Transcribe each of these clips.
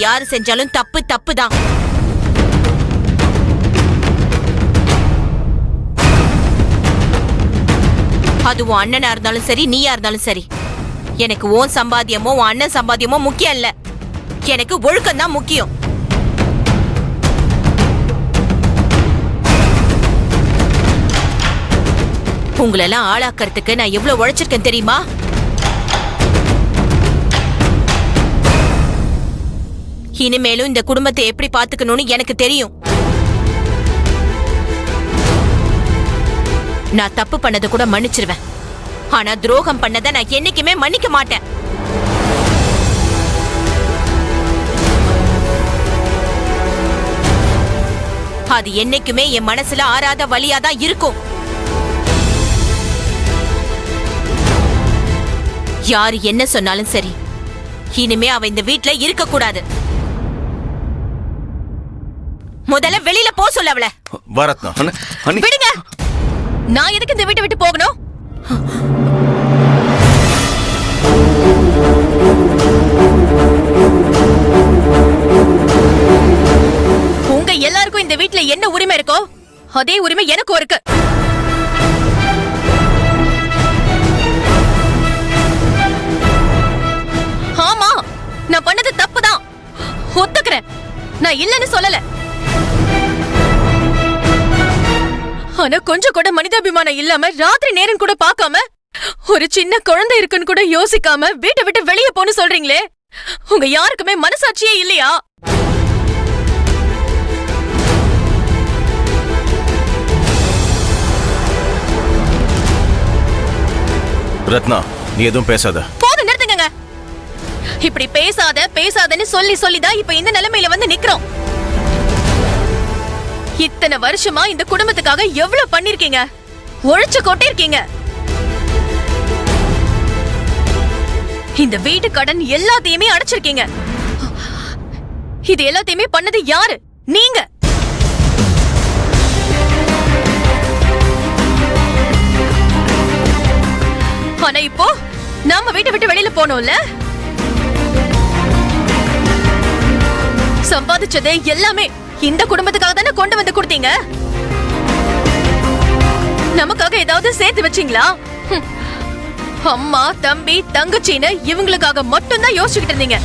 யாரு செஞ்சாலும் தப்பு தப்பு தான். அது உன் அண்ணனா இருந்தாலும் சரி, நீயா இருந்தாலும் சரி. எனக்கு உன் சம்பாத்தியமோ உன் அண்ணன் சம்பாத்தியமோ முக்கியம் இல்ல. எனக்கு ஒழுக்கம் தான் முக்கியம். உங்களெல்லாம் ஆளாக்கறதுக்கு நான் எவ்வளவு உழைச்சிருக்கேன் தெரியுமா? இனிமேலும் இந்த குடும்பத்தை எப்படி பாத்துக்கணும்னு எனக்கு தெரியும். நான் தப்பு பண்ணதை கூட மன்னிச்சிருவேன். ஆனா துரோகம் பண்ணதை நான் என்னைக்குமே மன்னிக்க மாட்டேன். அது என்னைக்குமே என் மனசுல ஆறாத வலியாதான் இருக்கும். யாரு என்ன சொன்னாலும் சரி, இனிமே அவ இந்த வீட்ல இருக்க கூடாது. முதல்ல வெளியில போ சொல்ல அவளை. விடுங்க. நான் எதுக்கு இந்த வீட்டை விட்டு போகணும்? உங்க எல்லாருக்கும் இந்த வீட்ல என்ன உரிமை இருக்கோ அதே உரிமை எனக்கும் இருக்கு. ஆமா, நான் பண்ணது தப்புதான், ஒத்துக்கிறேன். நான் இல்லன்னு சொல்லல. ஆனா கொஞ்சம் கூட மனிதாபிமானம் இல்லாம, ராத்திரி நேரம் கூட பார்க்காம, ஒரு சின்ன குழந்தை இருக்குன்னு கூட யோசிக்காம வீட்டை விட்டு வெளியே போன்னு சொல்றீங்களே, உங்க யாருக்குமே மனசாட்சியே இல்லையா? ரத்னா, நீ எதுவும் பேசாத. போதும், நிறுத்துங்க. இப்படி பேசாதன்னு சொல்லிதான் இப்ப இந்த நிலைமையில வந்து நிக்கிறோம். இத்தனை வருஷமா இந்த குடும்பத்துக்காக எவ்வளவு பண்ணிருக்கீங்க, உழைச்சு கொட்டிருக்கீங்க. இந்த வீட்டு கடன் எல்லாத்தையுமே அடைச்சிருக்கீங்க. இது எல்லாத்தையுமே பண்ணது யாரு? நீங்க. ஆனா இப்போ நாம வீட்டை விட்டு வெளியில போனோம்ல, சம்பாதிச்சதே எல்லாமே இந்த குடும்பத்துக்காக தானே கொண்டு வந்து கொடுத்தீங்க. நமக்காக ஏதாவது சேர்த்து வச்சீங்களா? அம்மா, தம்பி, தங்கச்சின்னு இவங்களுக்காக மட்டும்தான் யோசிச்சுக்கிட்டு இருந்தீங்க.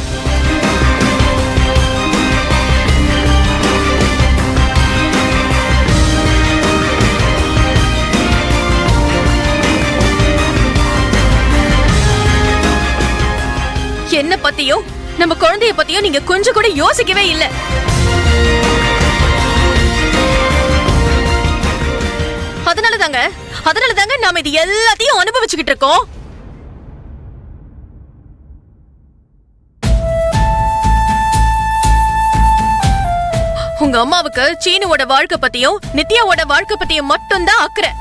என்ன பத்தியும் நம்ம குழந்தைய பத்தியும் நீங்க கொஞ்சம் கூட யோசிக்கவே இல்லை. அதனாலதாங்க நாம இது எல்லாத்தையும் அனுபவிச்சுக்கிட்டு இருக்கோம். உங்க அம்மாவுக்கு சீனுவோட வாழ்க்கை பத்தியும் நித்யாவோட வாழ்க்கை பத்தியும் மட்டும்தான் அக்கறை.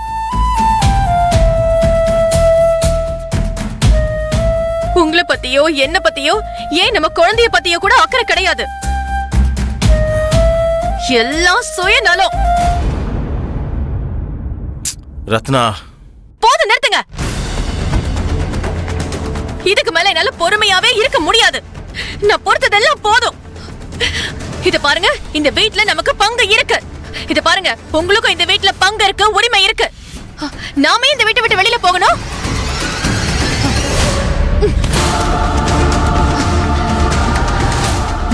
உங்களை பத்தியோ என்ன பத்தியோ, ஏன் நம்ம குழந்தைய பத்தியோ கூட அக்கறை கிடையாது. எல்லாம் சுயநலம். ரத்னா, போதும், நிறுத்துங்க. இதுக்கு மேல என்னால பொறுமையாவே இருக்க முடியாது. நான் பொறுத்ததெல்லாம் போதும். இத பாருங்க, இந்த வீட்ல நமக்கு பங்கு இருக்கு. இத பாருங்க, உங்களுக்கும் இந்த வீட்ல பங்கு இருக்கு, உரிமை இருக்கு. நாமே இந்த வீட்டை விட்டு வெளியில போகணும்.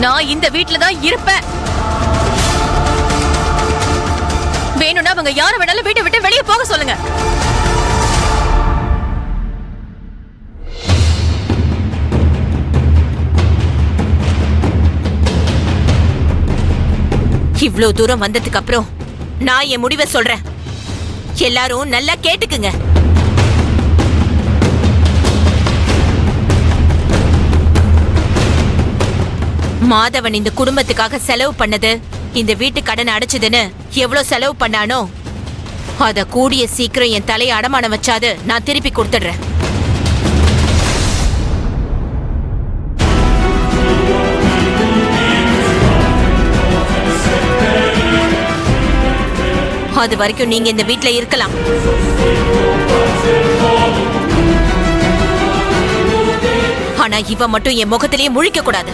நான் இந்த வீட்ல தான் இருப்பேன். வேணும்னா அவங்க யார வேணாலும் வீட்டை விட்டு வெளியே போக சொல்லுங்க. இவ்ளோ தூரம் வந்ததுக்கு அப்புறம் நான் என் முடிவை சொல்றேன். எல்லாரும் நல்லா கேட்டுக்குங்க. மாதவன் இந்த குடும்பத்துக்காக செலவு பண்ணது, இந்த வீட்டு கடன் அடைச்சதுன்னு எவ்வளவு செலவு பண்ணானோ அத கூடிய சீக்கிரம் என் தலையை அடமானம் வச்சாது நான் திருப்பி கொடுத்துடுறேன். அது வரைக்கும் நீங்க இந்த வீட்ல இருக்கலாம். ஆனா இவ மட்டும் என் முகத்திலேயே முழிக்க கூடாது.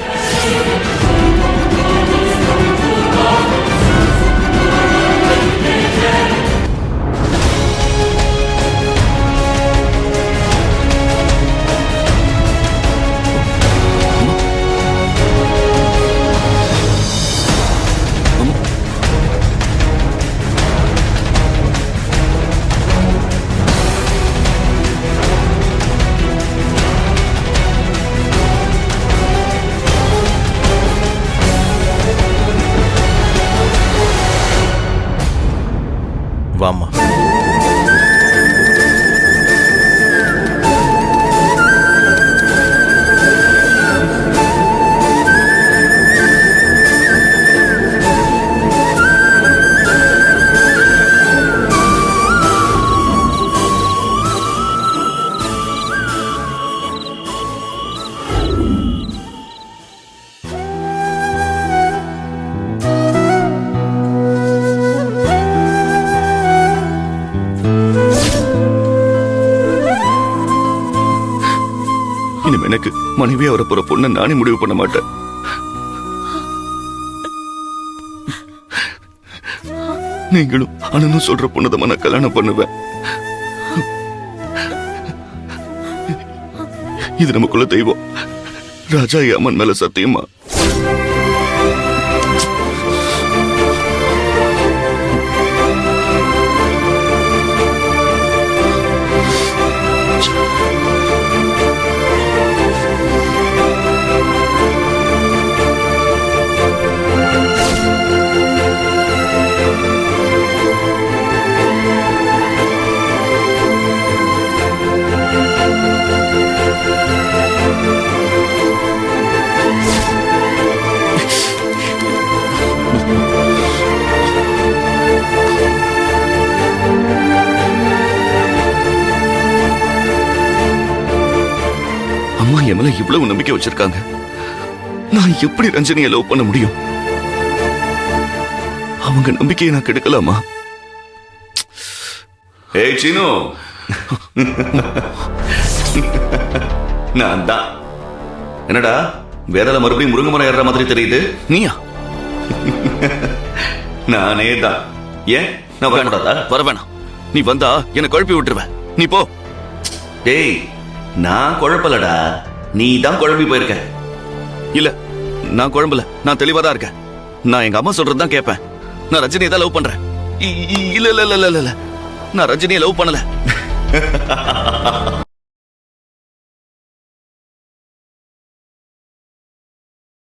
வாம்மா. இனிமே எனக்கு மனைவியா வர போற பொண்ணை நானே முடிவு பண்ண மாட்டேன். நீங்களும் அண்ணனும் சொல்ற பொண்ணதான் நான் கல்யாணம் பண்ணுவேன். இது நமக்குள்ள தெய்வம். ராஜா அம்மன் மேல சத்தியமா. அம்மா என் மேல இவ்வளவு நம்பிக்கை வச்சிருக்காங்க. நான் எப்படி ரஞ்சனியை லவ் பண்ண முடியும்? அவங்க நம்பிக்கையை நான் கெடுக்கலாமா? ஏய் சீனு, நான் தான். என்னடா வேதாள மறுபடியும் முருங்கை மரம் ஏறுற மாதிரி தெரியுது? நீயா? நானே தான். ஏன் நான் வரக்கூடாதா? வர வேணாம். நீ வந்தா என்னை குழப்பி விட்டுருவேன். நீ போ. டேய், நான் குழப்பலடா, நீ தான் குழம்பி போயிருக்க. இல்ல, நான் குழம்பல. நான் தெளிவா தான் இருக்கேன். நான் எங்க அம்மா சொல்றதுதான் கேட்பேன். நான் ரஜினியை தான் லவ் பண்றேன். இல்ல இல்ல இல்ல இல்ல இல்ல, நான் ரஜினியை லவ் பண்ணல.